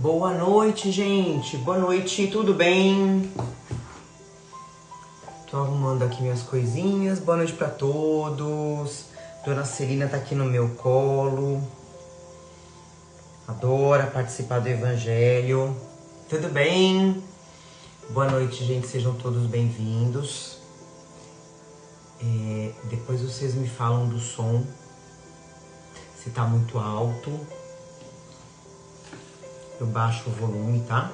Boa noite, gente. Boa noite, tudo bem? Tô arrumando aqui minhas coisinhas. Boa noite pra todos. Dona Celina tá aqui no meu colo. Adora participar do Evangelho. Tudo bem? Boa noite, gente. Sejam todos bem-vindos. Depois vocês me falam do som. Se tá muito alto. Eu baixo o volume, tá?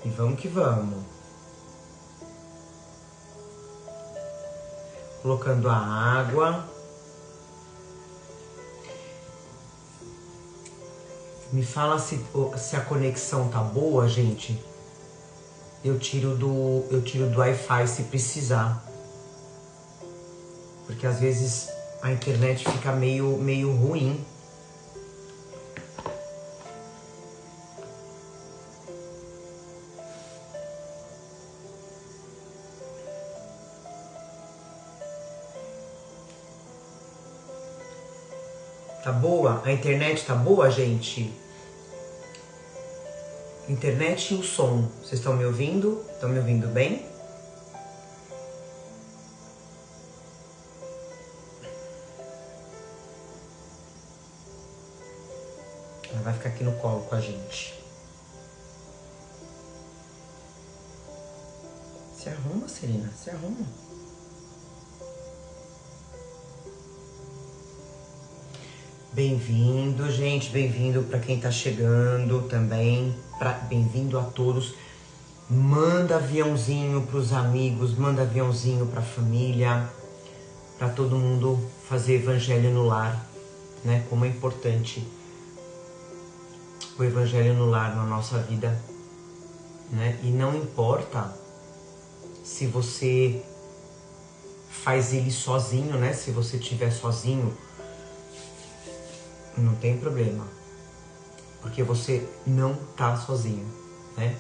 E vamos que vamos. Colocando a água. Me fala se a conexão tá boa, gente. Eu tiro do Wi-Fi se precisar. Porque às vezes a internet fica meio ruim. Tá boa? A internet tá boa, gente? Internet e o som. Vocês estão me ouvindo? Estão me ouvindo bem? Ela vai ficar aqui no colo com a gente. Se arruma, Celina, se arruma. Bem-vindo, gente, bem-vindo para quem tá chegando também, bem-vindo a todos. Manda aviãozinho pros amigos, manda aviãozinho pra família, para todo mundo fazer evangelho no lar, né? Como é importante o evangelho no lar na nossa vida, né? E não importa se você faz ele sozinho, né? Se você estiver sozinho, não tem problema, porque você não tá sozinho, né?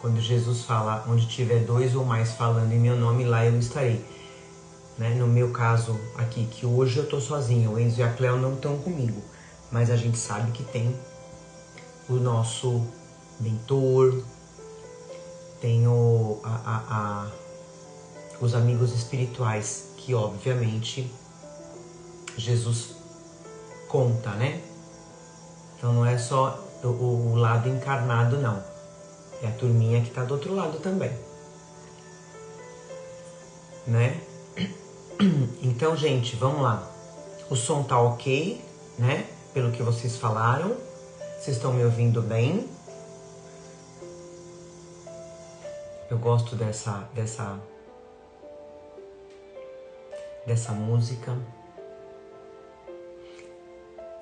Quando Jesus fala, onde tiver dois ou mais falando em meu nome, lá eu estarei, né? No meu caso aqui, que hoje eu tô sozinho, o Enzo e a Cleo não estão comigo, mas a gente sabe que tem o nosso mentor, tem os amigos espirituais, que obviamente Jesus conta, né? Então não é só o lado encarnado, não. É a turminha que tá do outro lado também, né? Então, gente, vamos lá. O som tá ok, né? Pelo que vocês falaram. Vocês estão me ouvindo bem? Eu gosto dessa música.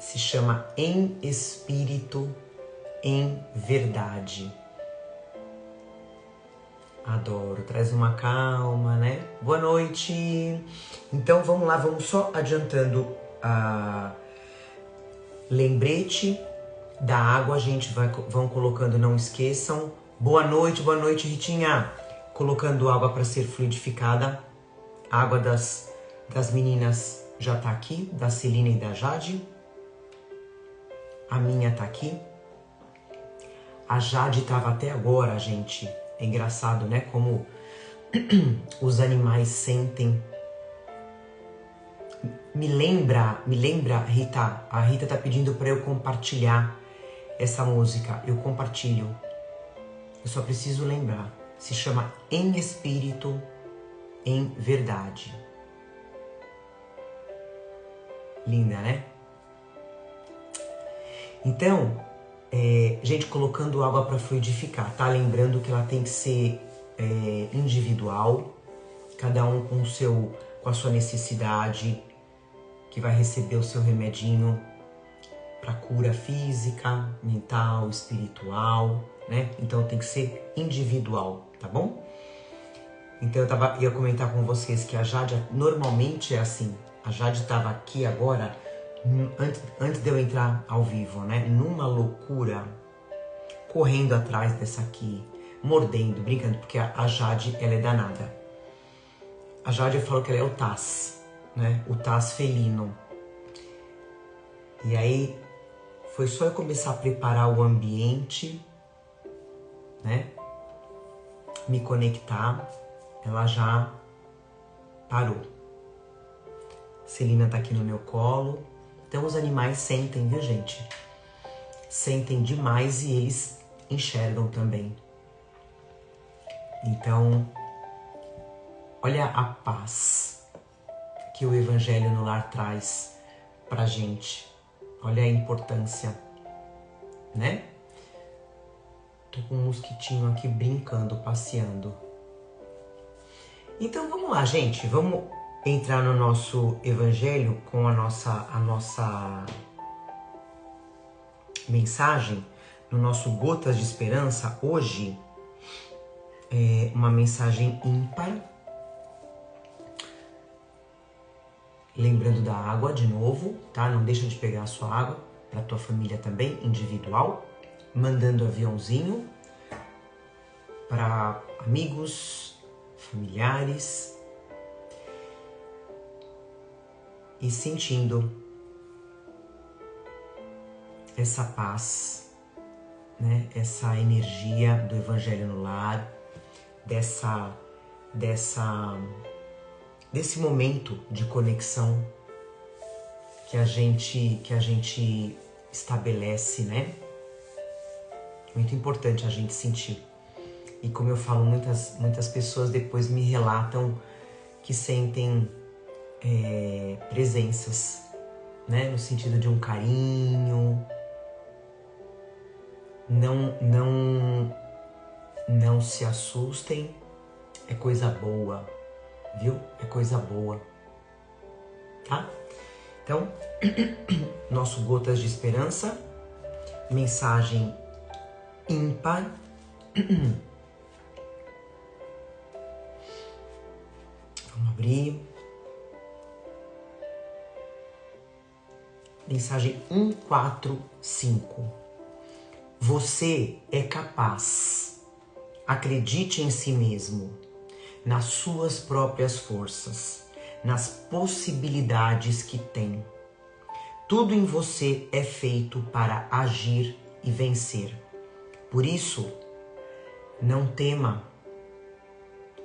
Se chama Em Espírito, em Verdade. Adoro, traz uma calma, né? Boa noite! Então vamos lá, vamos só adiantando a lembrete da água, a gente vão colocando, não esqueçam. Boa noite, Ritinha! Colocando água para ser fluidificada. A água das meninas já tá aqui, da Celina e da Jade. A minha tá aqui. A Jade tava até agora, gente. É engraçado, né? Como os animais sentem. Me lembra, Rita. A Rita tá pedindo para eu compartilhar essa música. Eu compartilho. Eu só preciso lembrar. Se chama Em Espírito, em Verdade. Linda, né? Então, gente, colocando água para fluidificar, tá? Lembrando que ela tem que ser individual, cada um com a sua necessidade, que vai receber o seu remedinho para cura física, mental, espiritual, né? Então tem que ser individual, tá bom? Então ia comentar com vocês que a Jade normalmente é assim. A Jade estava aqui agora, antes de eu entrar ao vivo, né? Numa loucura, correndo atrás dessa aqui, mordendo, brincando, porque a Jade, ela é danada. A Jade falou que ela é o Taz, né? O Taz felino. E aí foi só eu começar a preparar o ambiente, né? Me conectar, ela já parou. Celina tá aqui no meu colo. Então os animais sentem, viu, gente? Sentem demais e eles enxergam também. Então, olha a paz que o Evangelho no Lar traz pra gente. Olha a importância, né? Tô com um mosquitinho aqui brincando, passeando. Então vamos lá, gente. Vamos entrar no nosso Evangelho com a nossa mensagem, no nosso Gotas de Esperança. Hoje é uma mensagem ímpar. Lembrando da água de novo, tá? Não deixa de pegar a sua água para tua família também, individual. Mandando aviãozinho para amigos, familiares. E sentindo essa paz, né? Essa energia do Evangelho no Lar, desse momento de conexão que a gente estabelece, né? Muito importante a gente sentir. E como eu falo, muitas pessoas depois me relatam que sentem presenças, né? No sentido de um carinho. Não se assustem, é coisa boa, viu? É coisa boa, tá? Então, nosso Gotas de Esperança, mensagem ímpar. Vamos abrir. Mensagem 145. Você é capaz. Acredite em si mesmo, nas suas próprias forças, nas possibilidades que tem. Tudo em você é feito para agir e vencer. Por isso, não tema,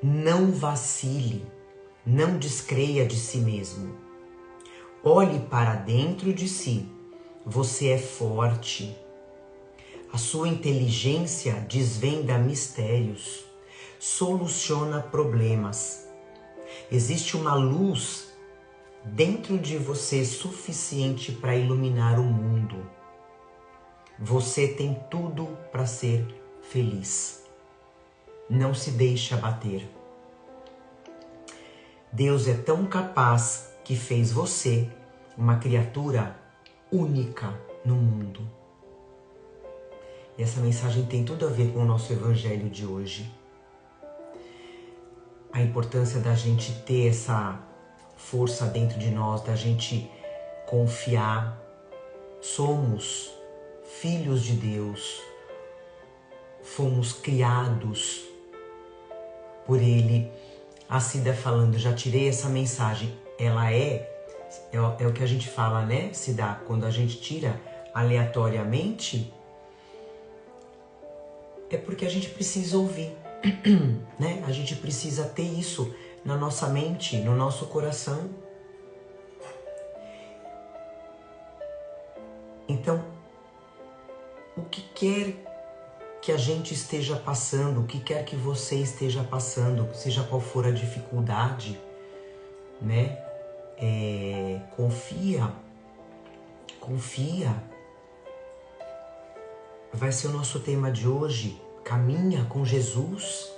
não vacile, não descreia de si mesmo. Olhe para dentro de si. Você é forte. A sua inteligência desvenda mistérios, soluciona problemas. Existe uma luz dentro de você suficiente para iluminar o mundo. Você tem tudo para ser feliz. Não se deixe abater. Deus é tão capaz que fez você uma criatura única no mundo. E essa mensagem tem tudo a ver com o nosso Evangelho de hoje. A importância da gente ter essa força dentro de nós, da gente confiar. Somos filhos de Deus, fomos criados por Ele. A Cida falando, já tirei essa mensagem. Ela é o que a gente fala, né, Cida? Quando a gente tira aleatoriamente, é porque a gente precisa ouvir, né? A gente precisa ter isso na nossa mente, no nosso coração. Então, o que quer que a gente esteja passando, o que quer que você esteja passando, seja qual for a dificuldade, né? Confia. Vai ser o nosso tema de hoje. Caminha com Jesus,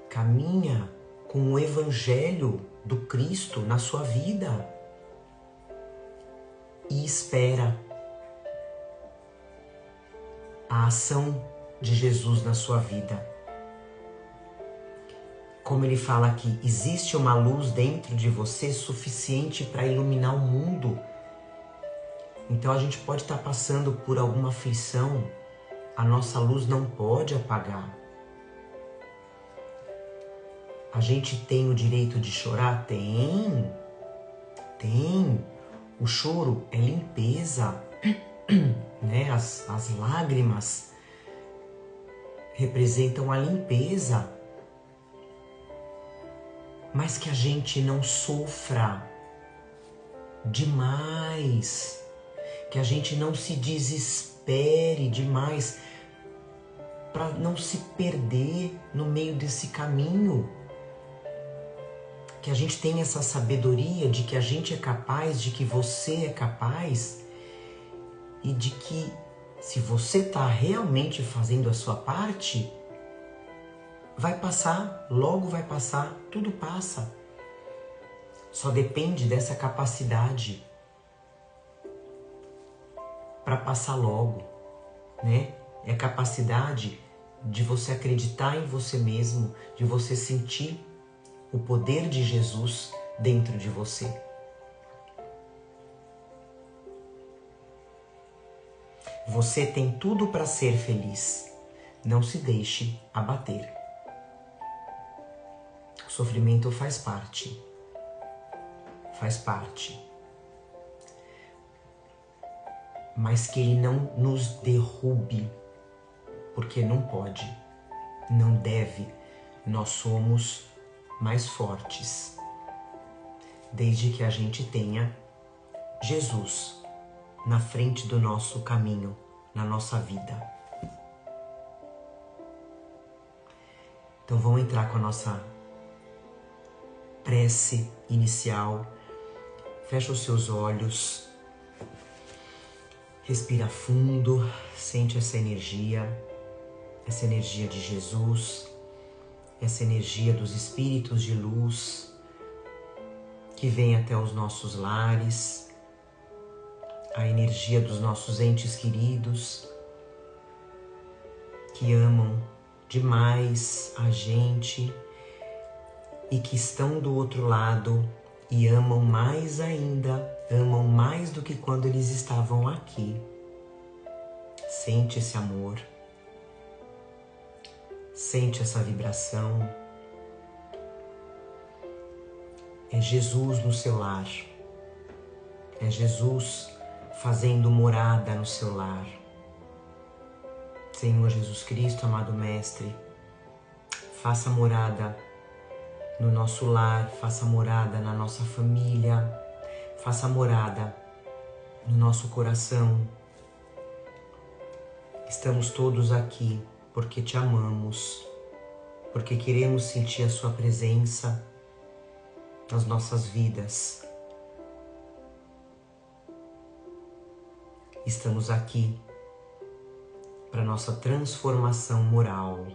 caminha com o Evangelho do Cristo na sua vida e espera a ação de Jesus na sua vida. Como ele fala aqui, existe uma luz dentro de você suficiente para iluminar o mundo. Então a gente pode estar passando por alguma aflição, a nossa luz não pode apagar. A gente tem o direito de chorar? Tem. O choro é limpeza. né? As lágrimas representam a limpeza, mas que a gente não sofra demais, que a gente não se desespere demais, para não se perder no meio desse caminho. Que a gente tenha essa sabedoria de que a gente é capaz, de que você é capaz, e de que se você está realmente fazendo a sua parte, vai passar, logo vai passar, tudo passa. Só depende dessa capacidade para passar logo, né? É a capacidade de você acreditar em você mesmo, de você sentir o poder de Jesus dentro de você. Você tem tudo para ser feliz. Não se deixe abater. O sofrimento faz parte. Faz parte. Mas que ele não nos derrube, porque não pode, não deve. Nós somos mais fortes, desde que a gente tenha Jesus na frente do nosso caminho, na nossa vida. Então vamos entrar com a nossa prece inicial. Fecha os seus olhos, respira fundo, sente essa energia de Jesus, essa energia dos espíritos de luz que vem até os nossos lares, a energia dos nossos entes queridos que amam demais a gente e que estão do outro lado e amam mais ainda, amam mais do que quando eles estavam aqui. Sente esse amor, sente essa vibração. É Jesus no seu lar, é Jesus fazendo morada no seu lar. Senhor Jesus Cristo, amado Mestre, faça morada no nosso lar, faça morada na nossa família, faça morada no nosso coração. Estamos todos aqui porque te amamos, porque queremos sentir a sua presença nas nossas vidas. Estamos aqui para nossa transformação moral.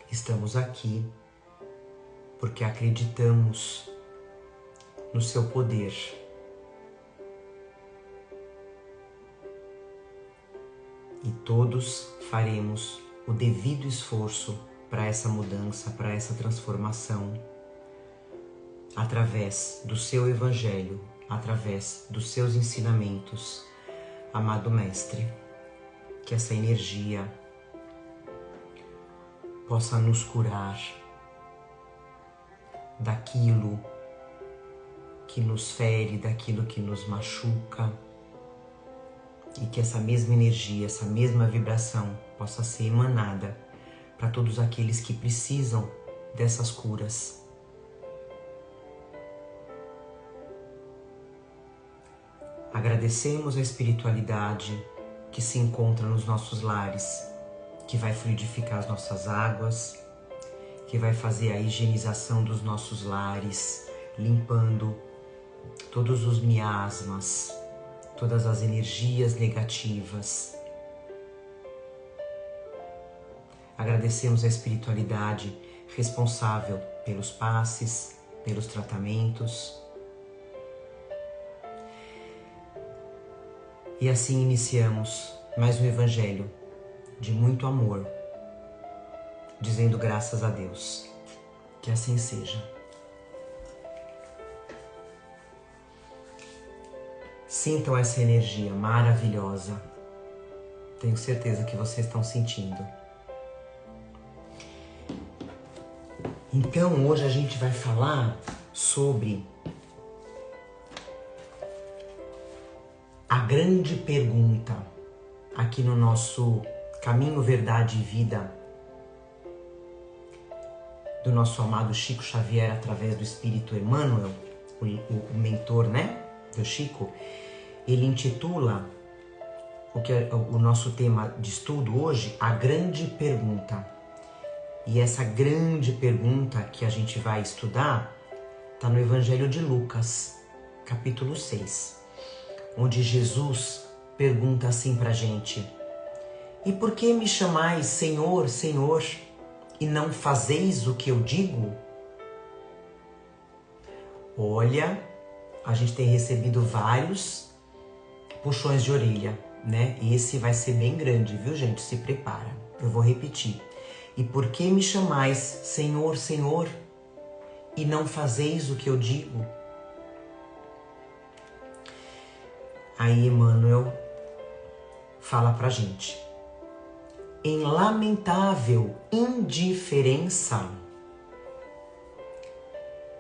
Estamos aqui porque acreditamos no seu poder. E todos faremos o devido esforço para essa mudança, para essa transformação, através do seu Evangelho, através dos seus ensinamentos. Amado Mestre, que essa energia possa nos curar daquilo que nos fere, daquilo que nos machuca, e que essa mesma energia, essa mesma vibração possa ser emanada para todos aqueles que precisam dessas curas. Agradecemos a espiritualidade que se encontra nos nossos lares, que vai fluidificar as nossas águas, que vai fazer a higienização dos nossos lares, limpando todos os miasmas, todas as energias negativas. Agradecemos a espiritualidade responsável pelos passes, pelos tratamentos. E assim iniciamos mais um Evangelho de muito amor, dizendo graças a Deus. Que assim seja. Sintam essa energia maravilhosa. Tenho certeza que vocês estão sentindo. Então, hoje a gente vai falar sobre A grande pergunta aqui no nosso Caminho, Verdade e Vida do nosso amado Chico Xavier através do Espírito Emmanuel, o mentor, né, do Chico, ele intitula o nosso tema de estudo hoje, a grande pergunta. E essa grande pergunta que a gente vai estudar está no Evangelho de Lucas, capítulo 6, onde Jesus pergunta assim pra gente: e por que me chamais Senhor, Senhor, e não fazeis o que eu digo? Olha, a gente tem recebido vários puxões de orelha, né? Esse vai ser bem grande, viu, gente? Se prepara. Eu vou repetir. E por que me chamais Senhor, Senhor, e não fazeis o que eu digo? Aí Emmanuel fala pra gente: em lamentável indiferença.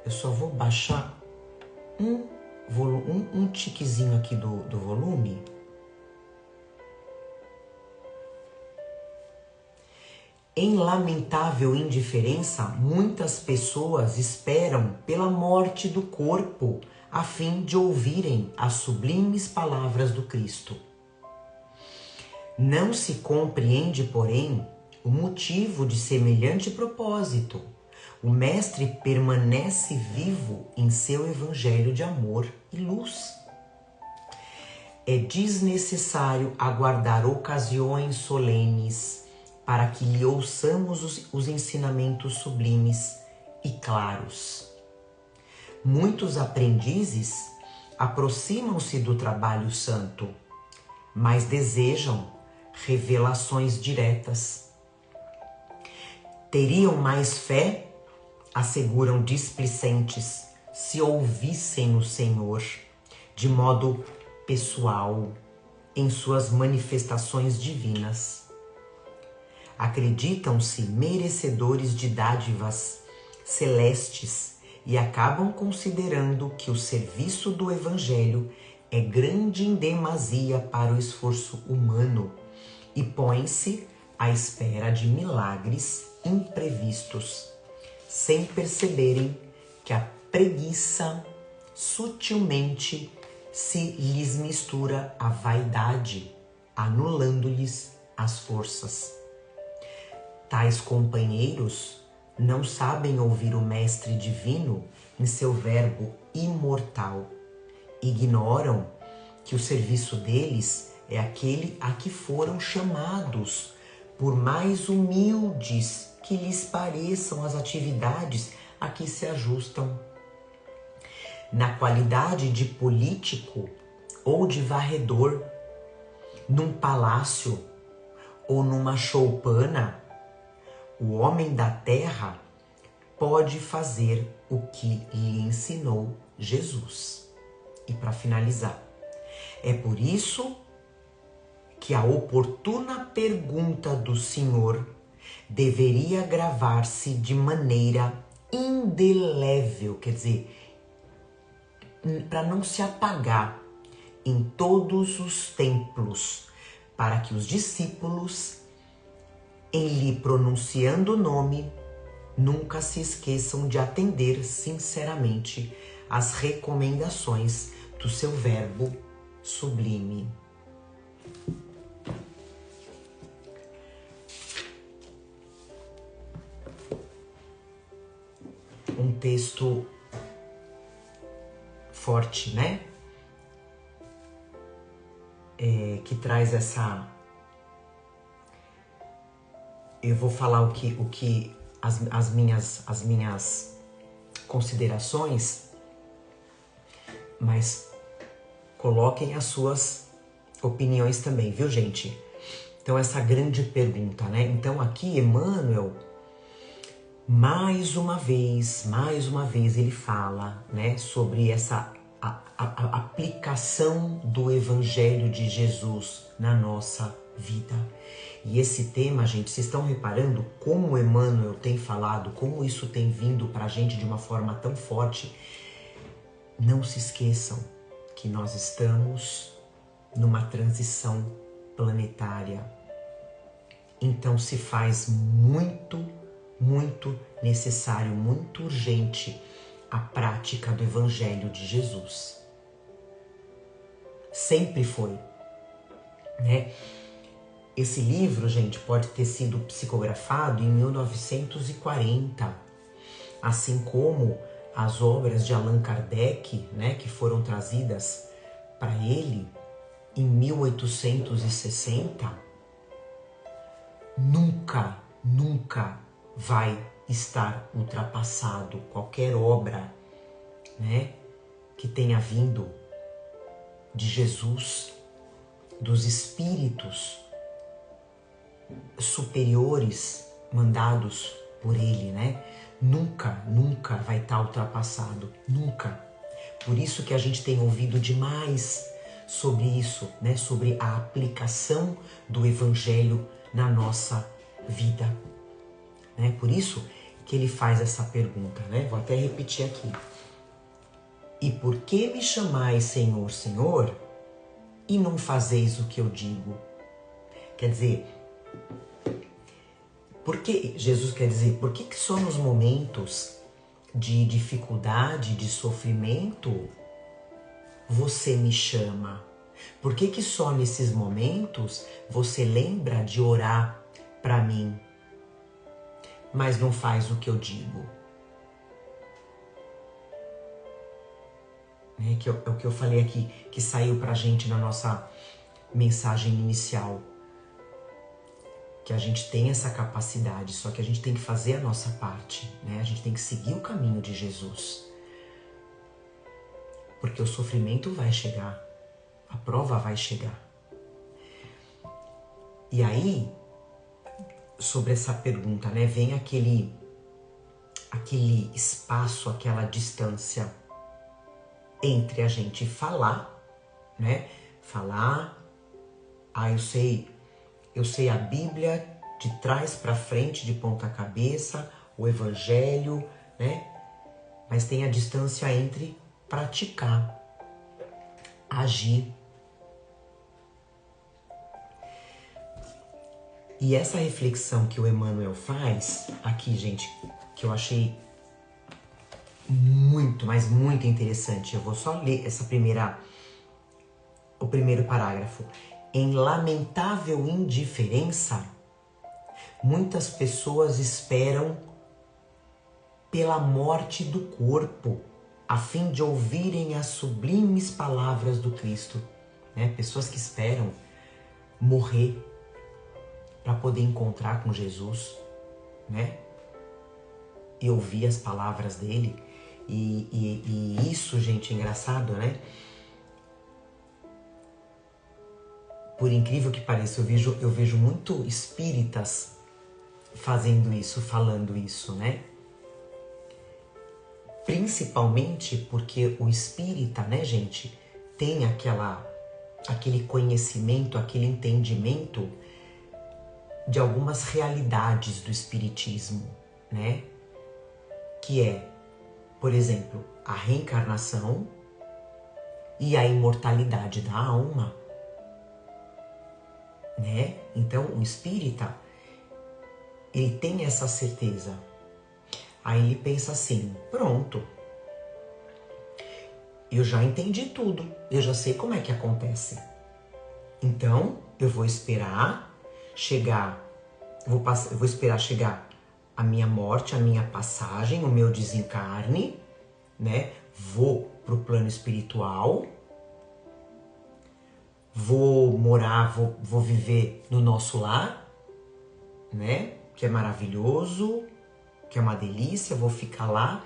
Eu só vou baixar um tiquezinho aqui do volume. Em lamentável indiferença, muitas pessoas esperam pela morte do corpo a fim de ouvirem as sublimes palavras do Cristo. Não se compreende, porém, o motivo de semelhante propósito. O Mestre permanece vivo em seu evangelho de amor e luz. É desnecessário aguardar ocasiões solenes para que lhe ouçamos os ensinamentos sublimes e claros. Muitos aprendizes aproximam-se do trabalho santo, mas desejam revelações diretas. Teriam mais fé, asseguram displicentes, se ouvissem o Senhor de modo pessoal em suas manifestações divinas. Acreditam-se merecedores de dádivas celestes e acabam considerando que o serviço do Evangelho é grande em demasia para o esforço humano e põe-se à espera de milagres imprevistos, sem perceberem que a preguiça sutilmente se lhes mistura à vaidade, anulando-lhes as forças. Tais companheiros não sabem ouvir o Mestre Divino em seu verbo imortal. Ignoram que o serviço deles é aquele a que foram chamados, por mais humildes que lhes pareçam as atividades a que se ajustam. Na qualidade de político ou de varredor, num palácio ou numa choupana, o homem da terra pode fazer o que lhe ensinou Jesus. E para finalizar, é por isso que a oportuna pergunta do Senhor deveria gravar-se de maneira indelével, quer dizer, para não se apagar em todos os templos, para que os discípulos, em lhe pronunciando o nome, nunca se esqueçam de atender sinceramente às recomendações do seu verbo sublime. Um texto forte, né? Que traz essa... Eu vou falar as minhas considerações, mas coloquem as suas opiniões também, viu, gente? Então, essa grande pergunta, né? Então, aqui, Emmanuel, mais uma vez, ele fala, né, sobre essa a aplicação do Evangelho de Jesus na nossa vida. E esse tema, gente, vocês estão reparando como Emmanuel tem falado, como isso tem vindo para a gente de uma forma tão forte? Não se esqueçam que nós estamos numa transição planetária. Então se faz muito, muito necessário, muito urgente a prática do Evangelho de Jesus. Sempre foi, né? Esse livro, gente, pode ter sido psicografado em 1940, assim como as obras de Allan Kardec, né, que foram trazidas para ele em 1860, nunca vai estar ultrapassado qualquer obra, né, que tenha vindo de Jesus, dos espíritos superiores mandados por ele, né? Nunca vai estar ultrapassado, nunca. Por isso que a gente tem ouvido demais sobre isso, né? Sobre a aplicação do Evangelho na nossa vida, né? Por isso que ele faz essa pergunta, né? Vou até repetir aqui. E por que me chamais Senhor, Senhor, e não fazeis o que eu digo? Quer dizer, Jesus quer dizer, por que só nos momentos de dificuldade, de sofrimento, você me chama? Por que só nesses momentos você lembra de orar para mim, mas não faz o que eu digo? É o que eu falei aqui, que saiu pra gente na nossa mensagem inicial. Que a gente tem essa capacidade, só que a gente tem que fazer a nossa parte, né? A gente tem que seguir o caminho de Jesus. Porque o sofrimento vai chegar, a prova vai chegar. E aí, sobre essa pergunta, né, vem aquele espaço, aquela distância entre a gente falar, né? Falar, eu sei a Bíblia de trás para frente, de ponta cabeça, o Evangelho, né? Mas tem a distância entre praticar, agir. E essa reflexão que o Emmanuel faz aqui, gente, que eu achei muito, mas muito interessante. Eu vou só ler o primeiro parágrafo. Em lamentável indiferença, muitas pessoas esperam pela morte do corpo, a fim de ouvirem as sublimes palavras do Cristo. Né? Pessoas que esperam morrer para poder encontrar com Jesus, né? E ouvir as palavras dele. E isso, gente, é engraçado, né? Por incrível que pareça, eu vejo muito espíritas fazendo isso, falando isso, né? Principalmente porque o espírita, né, gente, tem aquele conhecimento, aquele entendimento de algumas realidades do espiritismo, né? Que é, por exemplo, a reencarnação e a imortalidade da alma, né? Então, o espírita, ele tem essa certeza. Aí ele pensa assim, pronto, eu já entendi tudo, eu já sei como é que acontece. Então, eu vou esperar chegar, eu vou esperar chegar a minha morte, a minha passagem, o meu desencarne, né? Vou pro plano espiritual, vou morar, vou viver no nosso lar, né? Que é maravilhoso, que é uma delícia, vou ficar lá,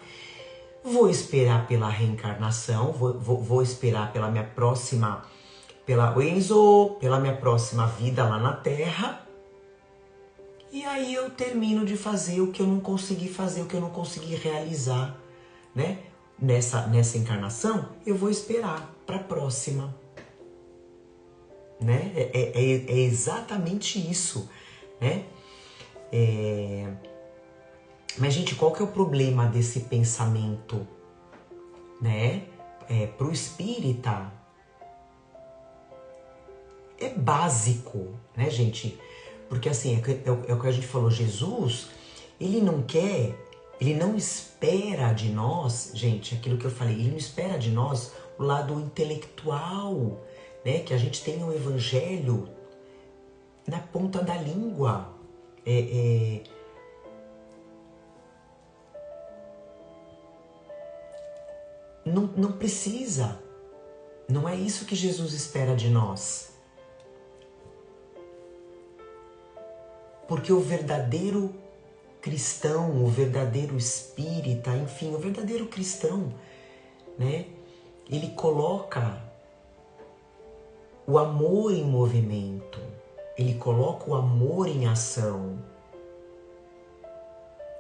vou esperar pela reencarnação, vou esperar pela minha próxima, pela minha próxima vida lá na Terra, e aí eu termino de fazer o que eu não consegui fazer, o que eu não consegui realizar, né? Nessa encarnação, eu vou esperar para a próxima, né? É exatamente isso, né? Mas, gente, qual que é o problema desse pensamento, né? Pro espírita, é básico, né, gente? Porque assim, é o que a gente falou, Jesus, ele não espera de nós, gente, aquilo que eu falei, ele não espera de nós o lado intelectual, né? Que a gente tenha o evangelho na ponta da língua. Não precisa. Não é isso que Jesus espera de nós. Porque o verdadeiro cristão, o verdadeiro espírita, enfim, o verdadeiro cristão, né? Ele coloca o amor em movimento. Ele coloca o amor em ação.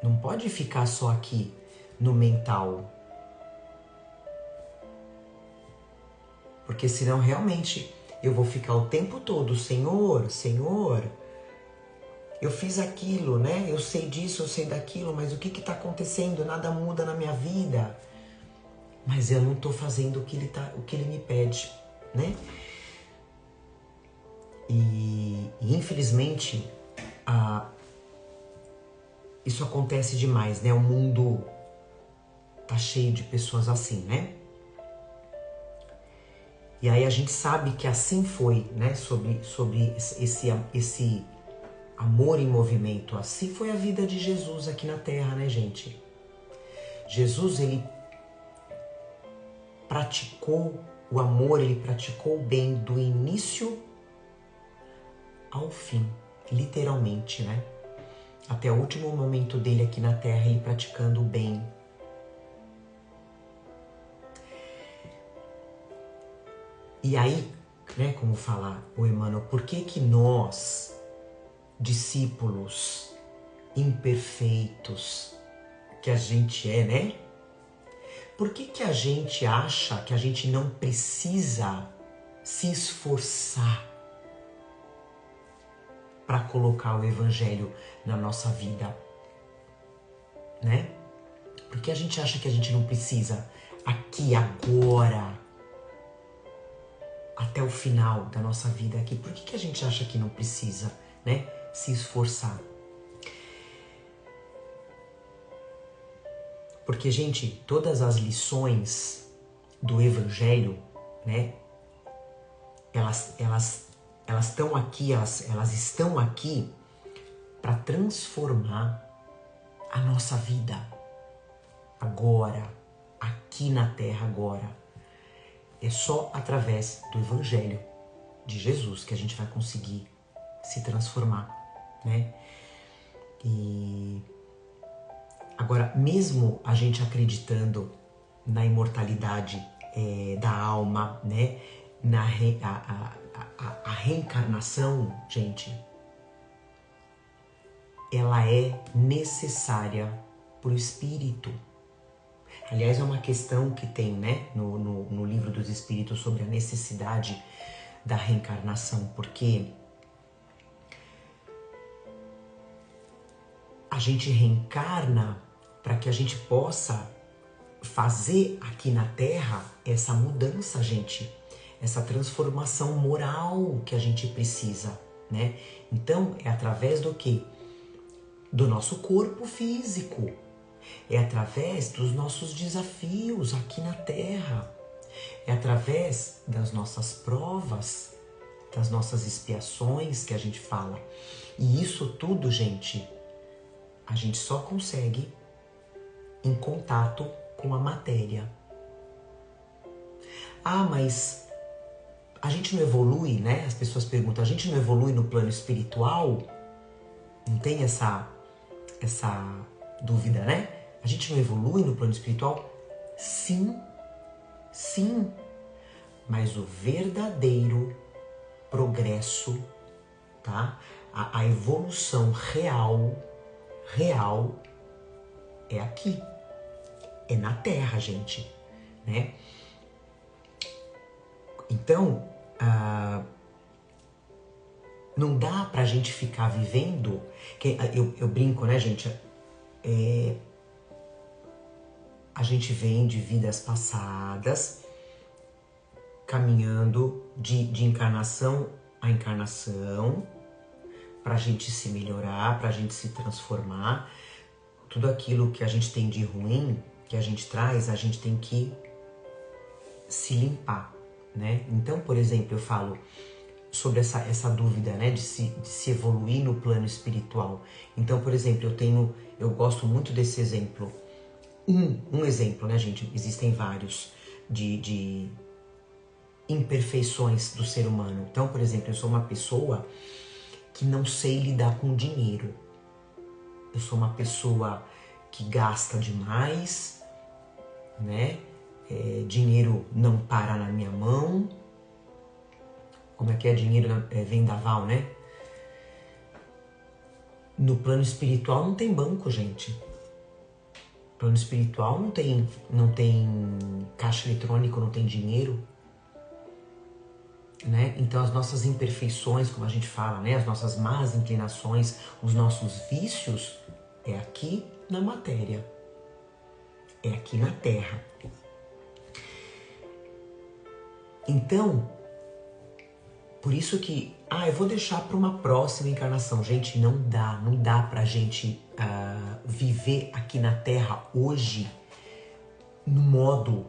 Não pode ficar só aqui no mental. Porque senão realmente eu vou ficar o tempo todo, Senhor, Senhor, eu fiz aquilo, né? Eu sei disso, eu sei daquilo, mas o que está acontecendo? Nada muda na minha vida. Mas eu não estou fazendo o que ele me pede, né? E infelizmente, isso acontece demais, né? O mundo tá cheio de pessoas assim, né? E aí a gente sabe que assim foi, né? Sobre esse amor em movimento. Assim foi a vida de Jesus aqui na Terra, né, gente? Jesus, ele praticou o amor, ele praticou o bem do início ao fim, literalmente, né? Até o último momento dele aqui na Terra, ele praticando o bem. E aí, né, como fala o Emmanuel, por que nós, discípulos imperfeitos que a gente é, né? Por que a gente acha que a gente não precisa se esforçar para colocar o evangelho na nossa vida, né? Por que a gente acha que a gente não precisa aqui, agora, até o final da nossa vida aqui? Por que a gente acha que não precisa, né, se esforçar? Porque, gente, todas as lições do evangelho, né, elas estão aqui, elas estão aqui para transformar a nossa vida agora, aqui na Terra agora. É só através do Evangelho de Jesus que a gente vai conseguir se transformar, né? E agora, mesmo a gente acreditando na imortalidade da alma, né? A reencarnação, gente, ela é necessária para o espírito. Aliás, é uma questão que tem, né, no Livro dos Espíritos sobre a necessidade da reencarnação, porque a gente reencarna para que a gente possa fazer aqui na Terra essa mudança, gente, essa transformação moral que a gente precisa, né? Então, é através do quê? Do nosso corpo físico. É através dos nossos desafios aqui na Terra. É através das nossas provas, das nossas expiações que a gente fala. E isso tudo, gente, a gente só consegue em contato com a matéria. Ah, mas a gente não evolui, né? As pessoas perguntam, a gente não evolui no plano espiritual? Não tem essa dúvida, né? A gente não evolui no plano espiritual? Sim, sim. Mas o verdadeiro progresso, tá? A evolução real é aqui. É na Terra, gente, né? Então, não dá pra gente ficar vivendo... Eu brinco, né, gente? A gente vem de vidas passadas, caminhando de encarnação a encarnação para a gente se melhorar, para a gente se transformar. Tudo aquilo que a gente tem de ruim, que a gente traz, a gente tem que se limpar, né? Então, por exemplo, eu falo sobre essa dúvida, né, de se evoluir no plano espiritual. Então, por exemplo, eu gosto muito desse exemplo. Um exemplo, né, gente? Existem vários de imperfeições do ser humano. Então, por exemplo, eu sou uma pessoa que não sei lidar com dinheiro. Eu sou uma pessoa que gasta demais, né? Dinheiro não para na minha mão. Como é que é? Dinheiro vendaval, né? No plano espiritual não tem banco, gente. No plano espiritual não tem caixa eletrônico, não tem dinheiro, né? Então as nossas imperfeições, como a gente fala, né? As nossas más inclinações, os nossos vícios, é aqui na matéria. É aqui na Terra. Então, por isso que, eu vou deixar para uma próxima encarnação. Gente, não dá pra gente viver aqui na Terra hoje no modo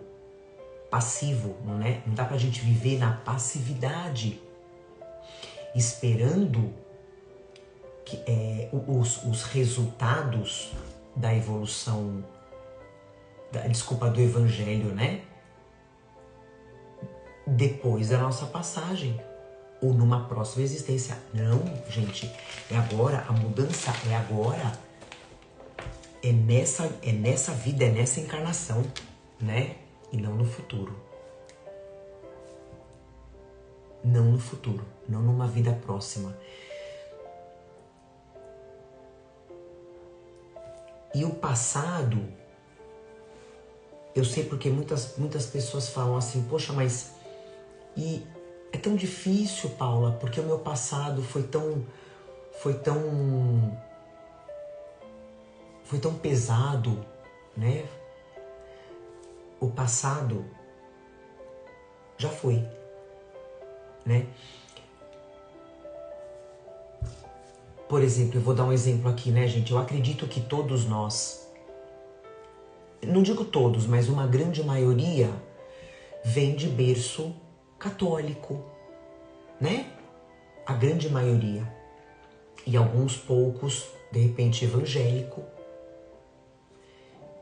passivo, né? Não dá pra gente viver na passividade, esperando que, os resultados da evolução, do Evangelho, né? Depois da nossa passagem. Ou numa próxima existência. Não, gente. É agora. A mudança é agora. É nessa vida, é nessa encarnação, né? E não no futuro. Não no futuro. Não numa vida próxima. E o passado... Eu sei porque muitas pessoas falam assim, poxa, mas... é tão difícil, Paula, porque o meu passado foi tão pesado, né? O passado já foi, né? Por exemplo, eu vou dar um exemplo aqui, né, gente? Eu acredito que todos nós, não digo todos, mas uma grande maioria vem de berço católico, né? A grande maioria. E alguns poucos, de repente, evangélico.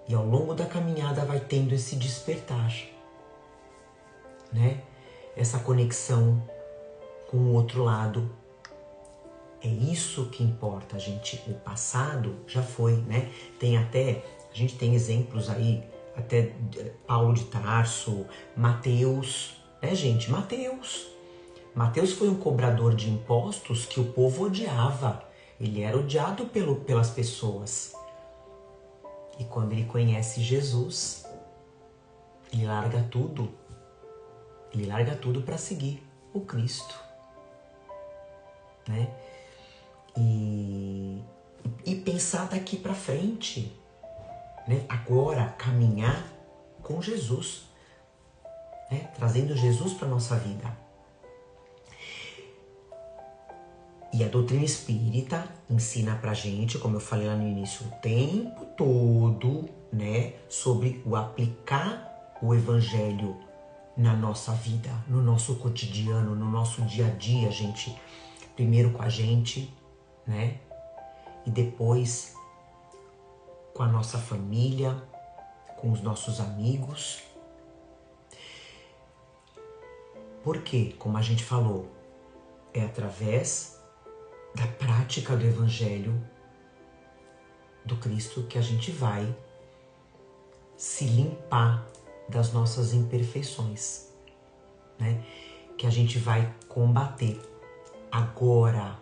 E ao longo da caminhada vai tendo esse despertar, né? Essa conexão com o outro lado. É isso que importa, gente. O passado já foi, né? A gente tem exemplos aí, até Paulo de Tarso, Mateus, né, gente? Mateus foi um cobrador de impostos que o povo odiava. Ele era odiado pelas pessoas. E quando ele conhece Jesus, ele larga tudo. Ele larga tudo para seguir o Cristo, né? E pensar daqui para frente, né? Agora caminhar com Jesus, né? Trazendo Jesus para nossa vida. E a doutrina espírita ensina pra gente, como eu falei lá no início, o tempo todo, né, sobre o aplicar o evangelho na nossa vida, no nosso cotidiano, no nosso dia a dia, gente. Primeiro com a gente, né, e depois com a nossa família, com os nossos amigos. Porque, como a gente falou, é através da prática do Evangelho do Cristo que a gente vai se limpar das nossas imperfeições, né? Que a gente vai combater agora,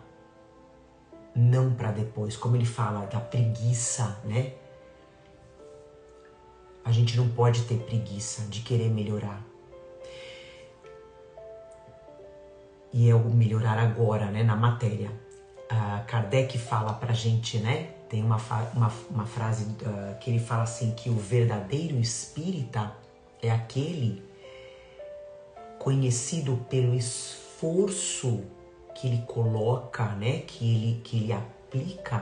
não para depois. Como ele fala da preguiça, né? A gente não pode ter preguiça de querer melhorar. E é o melhorar agora, né? Na matéria. Kardec fala pra gente, né? Tem uma frase que ele fala assim, que o verdadeiro espírita é aquele conhecido pelo esforço ele coloca, né, que ele aplica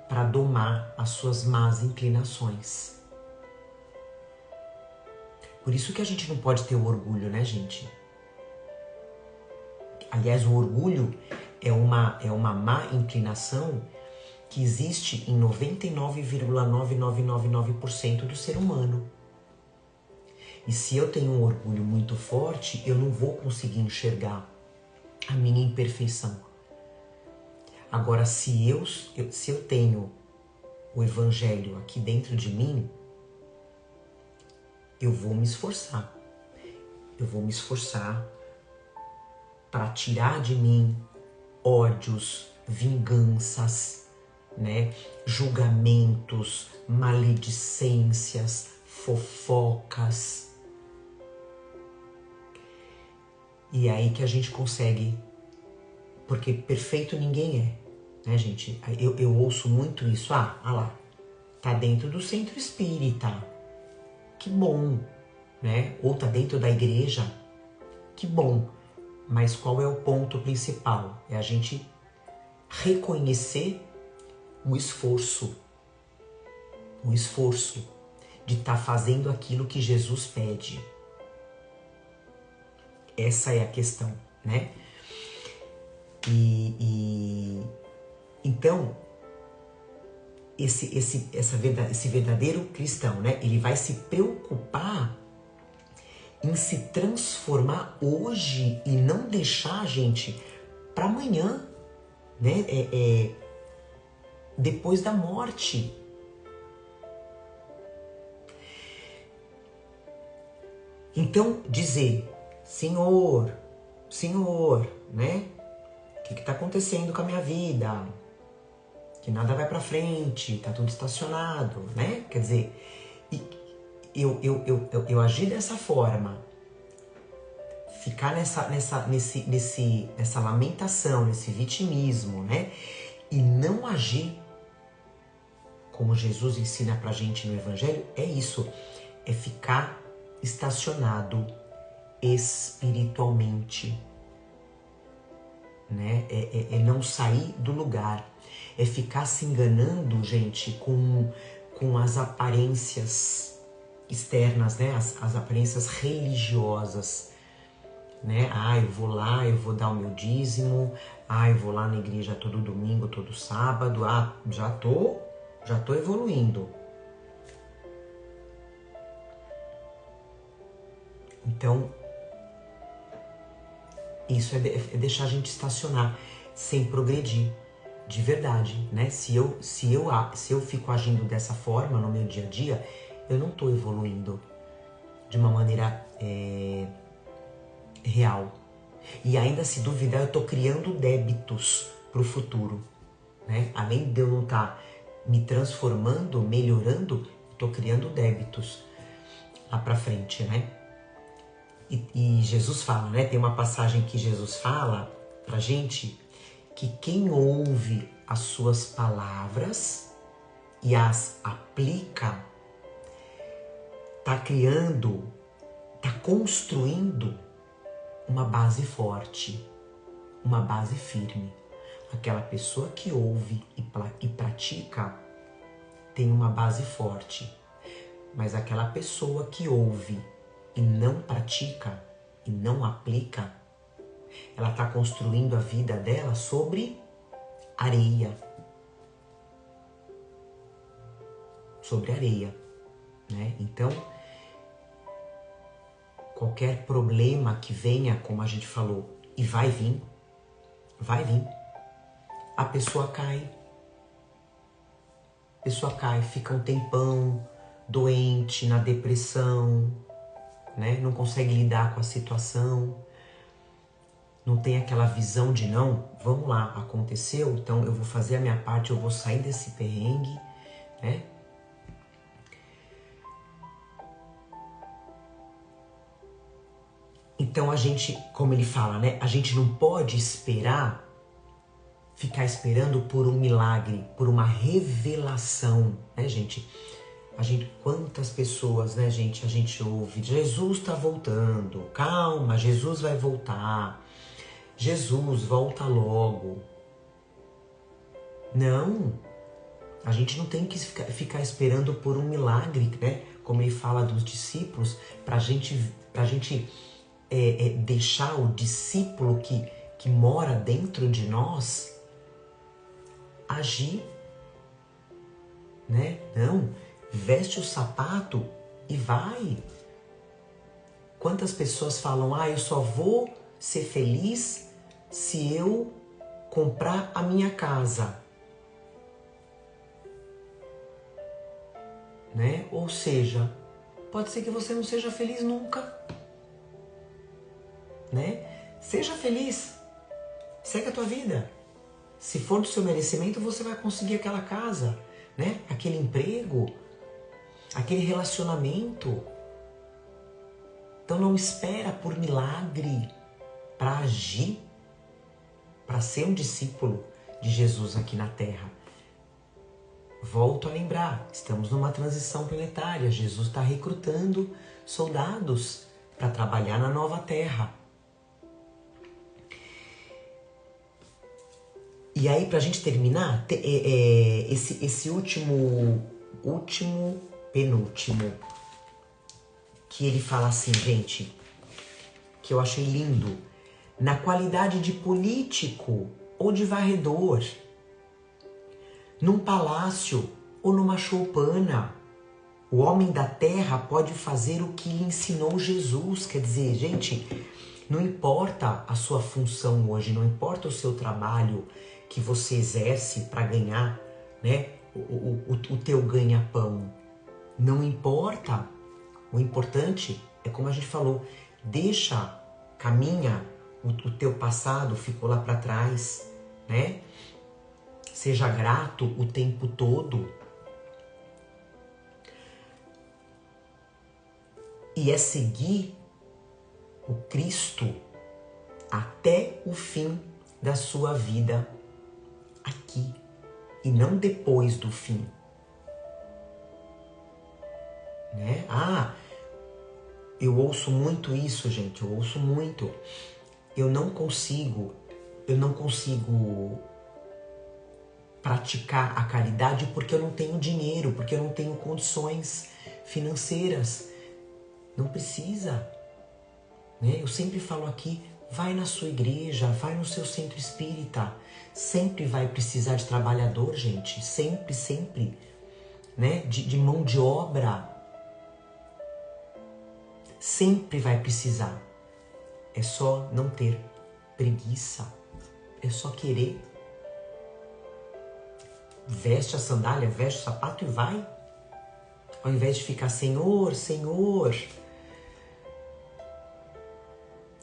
para domar as suas más inclinações. Por isso que a gente não pode ter o orgulho, né, gente? Aliás, o orgulho é uma má inclinação que existe em 99,9999% do ser humano. E se eu tenho um orgulho muito forte, eu não vou conseguir enxergar a minha imperfeição. Agora, se eu tenho o Evangelho aqui dentro de mim, eu vou me esforçar. Eu vou me esforçar para tirar de mim ódios, vinganças, né? Julgamentos, maledicências, fofocas. E é aí que a gente consegue, porque perfeito ninguém é, né, gente? Eu ouço muito isso, olha lá, tá dentro do centro espírita, que bom, né? Ou tá dentro da igreja, que bom. Mas qual é o ponto principal? É a gente reconhecer o esforço de estar fazendo aquilo que Jesus pede. Essa é a questão, né? Então, esse verdadeiro cristão, né? Ele vai se preocupar em se transformar hoje e não deixar, gente, para amanhã, né? Depois da morte. Então, dizer, Senhor, né? O que está acontecendo com a minha vida? Que nada vai para frente, tá tudo estacionado, né? Quer dizer, eu agir dessa forma, ficar nessa lamentação, nesse vitimismo, né? E não agir como Jesus ensina pra gente no Evangelho, é isso, é ficar estacionado espiritualmente, né? É não sair do lugar, é ficar se enganando, gente, com as aparências externas, né? As aparências religiosas, né? Eu vou lá, eu vou dar o meu dízimo, eu vou lá na igreja todo domingo, todo sábado, já tô evoluindo. Então, isso é deixar a gente estacionar, sem progredir, de verdade, né? Se eu fico agindo dessa forma no meu dia a dia, eu não estou evoluindo de uma maneira real. E ainda, se duvidar, eu estou criando débitos para o futuro, né? Além de eu não estar me transformando, melhorando, estou criando débitos lá para frente, né? E Jesus fala, né? Tem uma passagem que Jesus fala pra gente que quem ouve as suas palavras e as aplica tá construindo uma base forte, uma base firme. Aquela pessoa que ouve e pratica tem uma base forte, mas aquela pessoa que ouve e não pratica e não aplica, ela está construindo a vida dela sobre areia. Sobre areia, né? Então, qualquer problema que venha, como a gente falou, e vai vir, a pessoa cai. A pessoa cai, fica um tempão doente, na depressão, né? Não consegue lidar com a situação, não tem aquela visão de não, vamos lá, aconteceu, então eu vou fazer a minha parte, eu vou sair desse perrengue, né? Então a gente, como ele fala, né? A gente não pode ficar esperando por um milagre, por uma revelação, né, gente? Quantas pessoas, né, gente, a gente ouve, Jesus está voltando, calma, Jesus vai voltar. Jesus, volta logo. Não, a gente não tem que ficar esperando por um milagre, né? Como ele fala dos discípulos, pra gente deixar o discípulo que mora dentro de nós agir, né? Não, veste o sapato e vai. Quantas pessoas falam, eu só vou ser feliz se eu comprar a minha casa, né? Ou seja, pode ser que você não seja feliz nunca, né? Seja feliz, segue a tua vida. Se for do seu merecimento, você vai conseguir aquela casa, né? Aquele emprego, aquele relacionamento. Então não espera por milagre para agir, para ser um discípulo de Jesus aqui na Terra. Volto a lembrar, estamos numa transição planetária. Jesus está recrutando soldados para trabalhar na nova Terra. E aí, para a gente terminar, esse penúltimo, que ele fala assim, gente, que eu achei lindo. Na qualidade de político ou de varredor, num palácio ou numa choupana, o homem da terra pode fazer o que lhe ensinou Jesus. Quer dizer, gente, não importa a sua função hoje, não importa o seu trabalho que você exerce para ganhar, né, o teu ganha-pão. Não importa. O importante é, como a gente falou, caminha, o teu passado ficou lá para trás, né? Seja grato o tempo todo. E é seguir o Cristo até o fim da sua vida aqui e não depois do fim, né? Eu ouço muito isso, gente, eu ouço muito. Eu não consigo praticar a caridade porque eu não tenho dinheiro, porque eu não tenho condições financeiras. Não precisa, né? Eu sempre falo aqui, vai na sua igreja, vai no seu centro espírita. Sempre vai precisar de trabalhador, gente. Sempre, sempre. Né? De mão de obra. Sempre vai precisar. É só não ter preguiça. É só querer. Veste a sandália, veste o sapato e vai. Ao invés de ficar, Senhor, Senhor,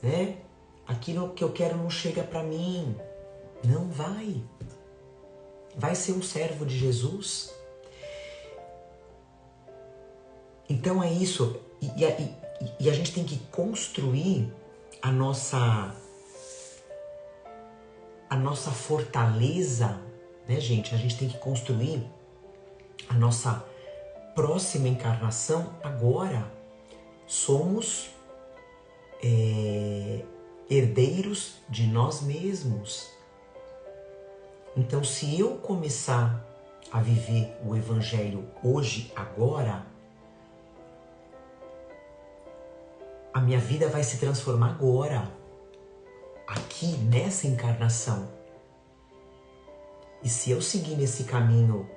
né? Aquilo que eu quero não chega para mim. Não vai. Vai ser um servo de Jesus. Então é isso. E a gente tem que construir a nossa fortaleza, né, gente? A gente tem que construir a nossa próxima encarnação agora. Somos herdeiros de nós mesmos. Então, se eu começar a viver o Evangelho hoje, agora, a minha vida vai se transformar agora, aqui, nessa encarnação. E se eu seguir nesse caminho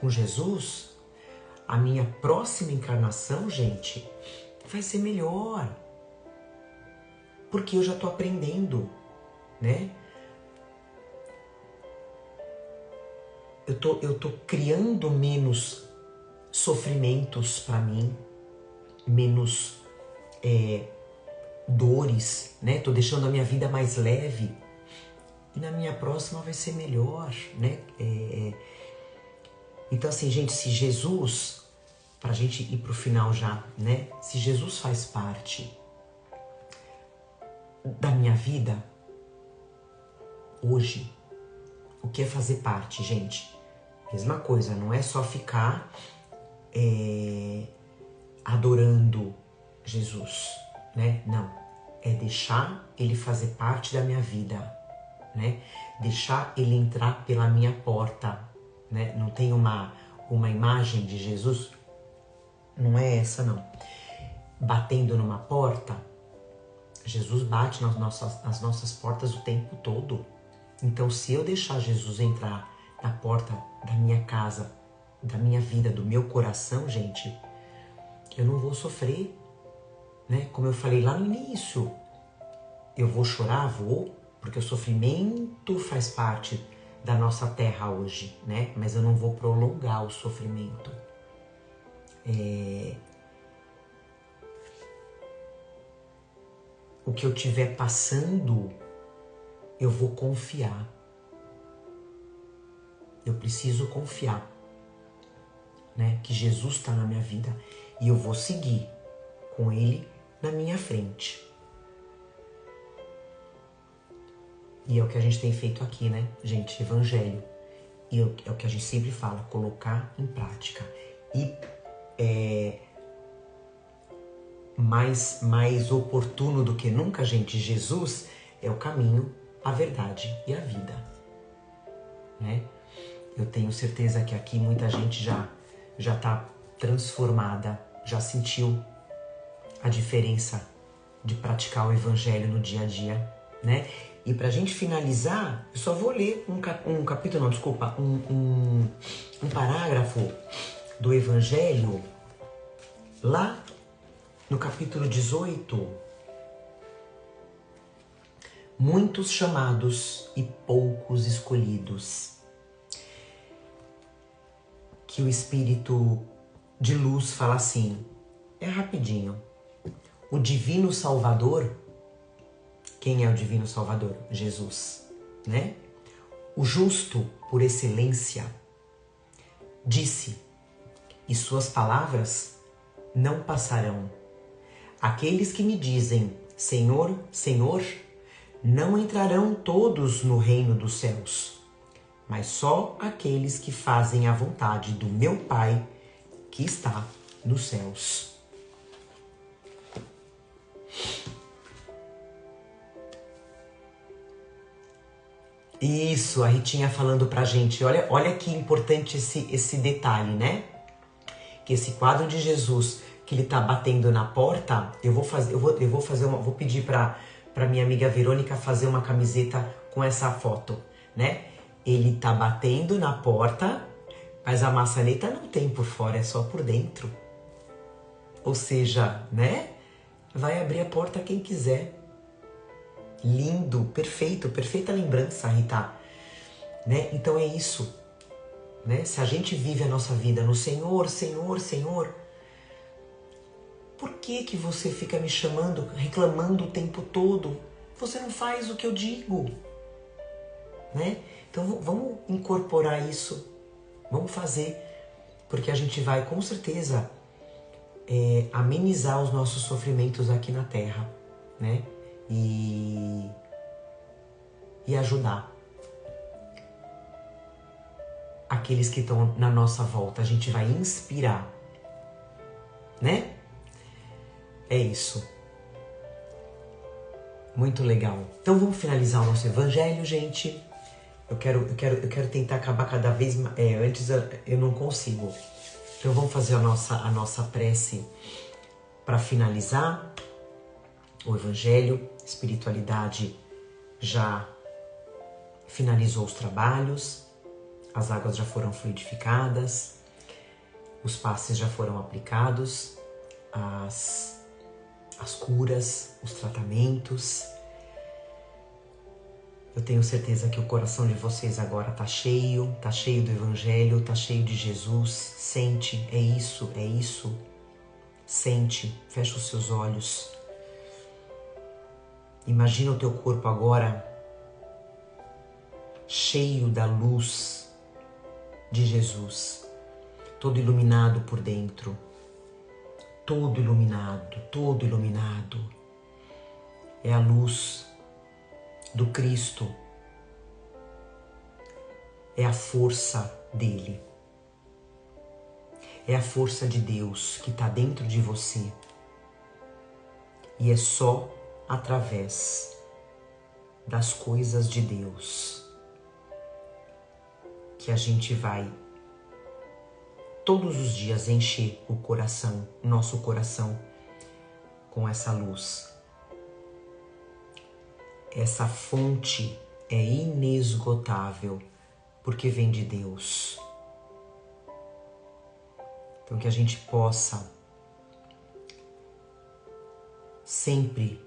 com Jesus, a minha próxima encarnação, gente, vai ser melhor. Porque eu já estou aprendendo, né? Eu tô criando menos sofrimentos para mim, menos dores, né? Tô deixando a minha vida mais leve. E na minha próxima vai ser melhor, né? Então assim, gente, se Jesus, pra gente ir pro final já, né? Se Jesus faz parte da minha vida hoje, o que é fazer parte, gente? Mesma coisa, não é só ficar adorando Jesus, né? Não, é deixar ele fazer parte da minha vida, né? Deixar ele entrar pela minha porta, né? Não tem uma imagem de Jesus? Não é essa, não. Batendo numa porta, Jesus bate nas nossas portas o tempo todo. Então, se eu deixar Jesus entrar na porta da minha casa, da minha vida, do meu coração, gente, eu não vou sofrer, né? Como eu falei lá no início, eu vou chorar, porque o sofrimento faz parte da nossa terra hoje, né? Mas eu não vou prolongar o sofrimento. O que eu estiver passando, eu vou confiar. Eu preciso confiar, né? Que Jesus está na minha vida e eu vou seguir com Ele na minha frente. E é o que a gente tem feito aqui, né, gente? Evangelho. E é o que a gente sempre fala, colocar em prática. E mais oportuno do que nunca, gente, Jesus é o caminho, a verdade e a vida, né? Eu tenho certeza que aqui muita gente já está transformada, já sentiu a diferença de praticar o Evangelho no dia a dia, né? E pra gente finalizar, eu só vou ler um parágrafo do Evangelho lá no capítulo 18. Muitos chamados e poucos escolhidos. Que o Espírito de luz fala assim, é rapidinho. O Divino Salvador, quem é o Divino Salvador? Jesus, né? O justo por excelência disse, e suas palavras não passarão. Aqueles que me dizem, Senhor, Senhor, não entrarão todos no reino dos céus, mas só aqueles que fazem a vontade do meu Pai que está nos céus. Isso, a Ritinha falando pra gente. Olha que importante esse detalhe, né? Que esse quadro de Jesus, que ele tá batendo na porta, vou pedir pra minha amiga Verônica fazer uma camiseta com essa foto, né? Ele tá batendo na porta, mas a maçaneta não tem por fora, é só por dentro. Ou seja, né? Vai abrir a porta quem quiser. Lindo, perfeito, perfeita lembrança, Rita. Né? Então é isso. Né? Se a gente vive a nossa vida no Senhor, Senhor, Senhor, por que você fica me chamando, reclamando o tempo todo? Você não faz o que eu digo. Né? Então vamos incorporar isso. Vamos fazer. Porque a gente vai, com certeza, amenizar os nossos sofrimentos aqui na Terra. Né? E ajudar aqueles que estão na nossa volta. A gente vai inspirar, né? É isso. Muito legal. Então vamos finalizar o nosso evangelho, gente. Eu quero tentar acabar cada vez mais. Antes eu não consigo. Então vamos fazer a nossa prece para finalizar o evangelho. Espiritualidade já finalizou os trabalhos, as águas já foram fluidificadas, os passes já foram aplicados, as curas, os tratamentos. Eu tenho certeza que o coração de vocês agora tá cheio do evangelho, tá cheio de Jesus. Sente, é isso. Sente, fecha os seus olhos. Imagina o teu corpo agora cheio da luz de Jesus, todo iluminado por dentro, todo iluminado. É a luz do Cristo, é a força dele, é a força de Deus que está dentro de você. E é só através das coisas de Deus que a gente vai todos os dias encher o coração, nosso coração, com essa luz. Essa fonte é inesgotável, porque vem de Deus. Então que a gente possa sempre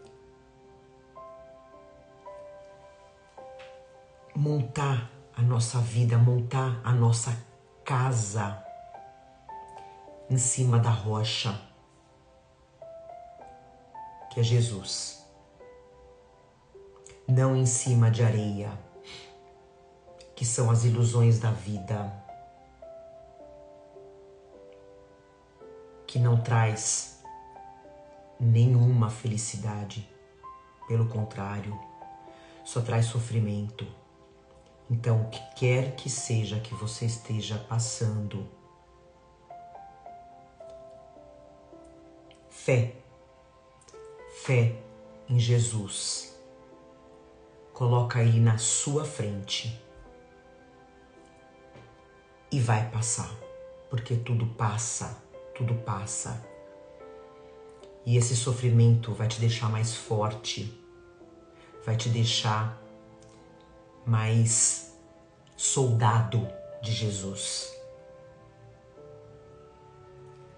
montar a nossa vida, montar a nossa casa em cima da rocha, que é Jesus. Não em cima de areia, que são as ilusões da vida, que não traz nenhuma felicidade, pelo contrário, só traz sofrimento. Então, o que quer que seja que você esteja passando, fé em Jesus, coloca aí na sua frente e vai passar, porque tudo passa. E esse sofrimento vai te deixar mais forte, vai te deixar mais soldado de Jesus.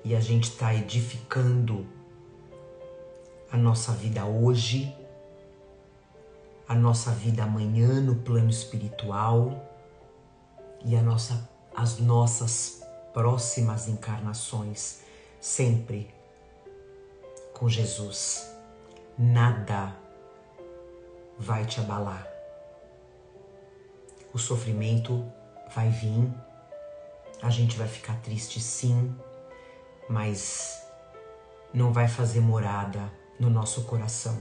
E a gente está edificando a nossa vida hoje, a nossa vida amanhã no plano espiritual e as nossas próximas encarnações, sempre com Jesus. Nada vai te abalar. O sofrimento vai vir, a gente vai ficar triste sim, mas não vai fazer morada no nosso coração,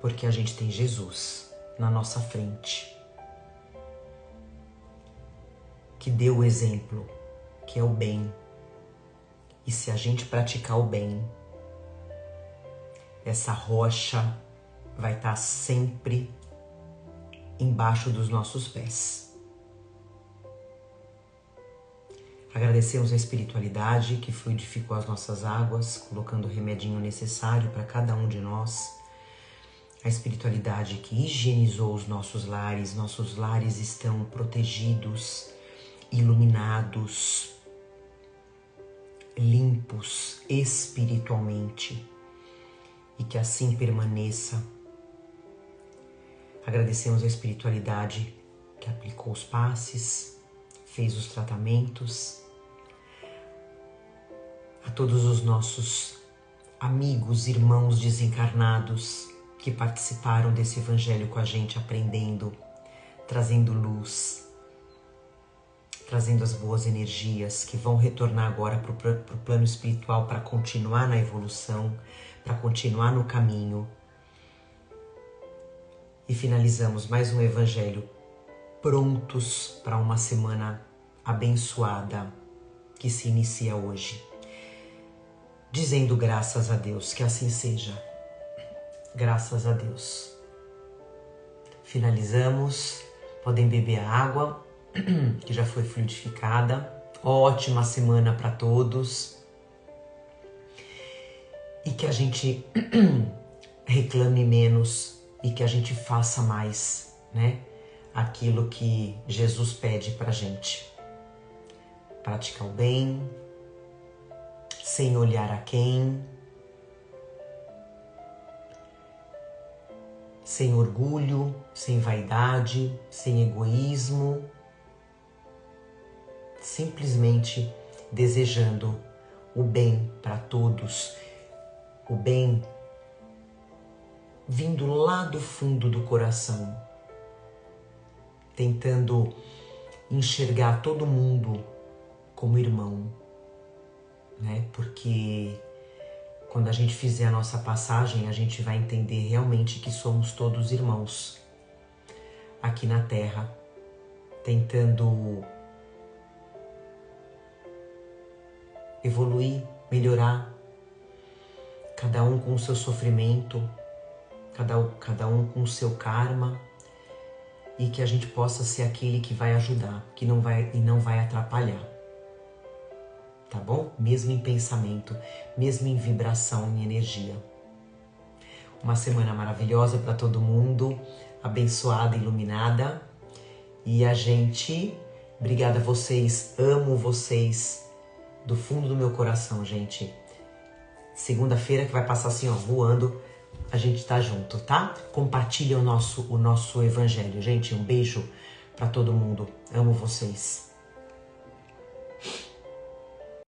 porque a gente tem Jesus na nossa frente, que deu o exemplo, que é o bem. E se a gente praticar o bem, essa rocha vai estar sempre embaixo dos nossos pés. Agradecemos a espiritualidade que fluidificou as nossas águas, colocando o remedinho necessário para cada um de nós. A espiritualidade que higienizou os nossos lares estão protegidos, iluminados, limpos espiritualmente, e que assim permaneça. Agradecemos a espiritualidade que aplicou os passes, fez os tratamentos, a todos os nossos amigos, irmãos desencarnados que participaram desse evangelho com a gente, aprendendo, trazendo luz, trazendo as boas energias que vão retornar agora para o plano espiritual para continuar na evolução, para continuar no caminho. E finalizamos mais um evangelho, prontos para uma semana abençoada que se inicia hoje. Dizendo graças a Deus, que assim seja. Graças a Deus. Finalizamos, podem beber a água, que já foi fluidificada. Ótima semana para todos. E que a gente reclame menos e que a gente faça mais, né? Aquilo que Jesus pede pra gente. Praticar o bem, sem olhar a quem, sem orgulho, sem vaidade, sem egoísmo, simplesmente desejando o bem para todos, o bem vindo lá do fundo do coração, tentando enxergar todo mundo como irmão, né? Porque quando a gente fizer a nossa passagem, a gente vai entender realmente que somos todos irmãos aqui na Terra, tentando evoluir, melhorar cada um com o seu sofrimento, cada um com o seu karma, e que a gente possa ser aquele que vai ajudar, que não vai atrapalhar. Tá bom? Mesmo em pensamento, mesmo em vibração, em energia. Uma semana maravilhosa para todo mundo, abençoada, iluminada. E a gente, obrigada a vocês, amo vocês do fundo do meu coração, gente. Segunda-feira que vai passar assim, ó, voando, a gente tá junto, tá? Compartilha o nosso evangelho, gente. Um beijo para todo mundo. Amo vocês.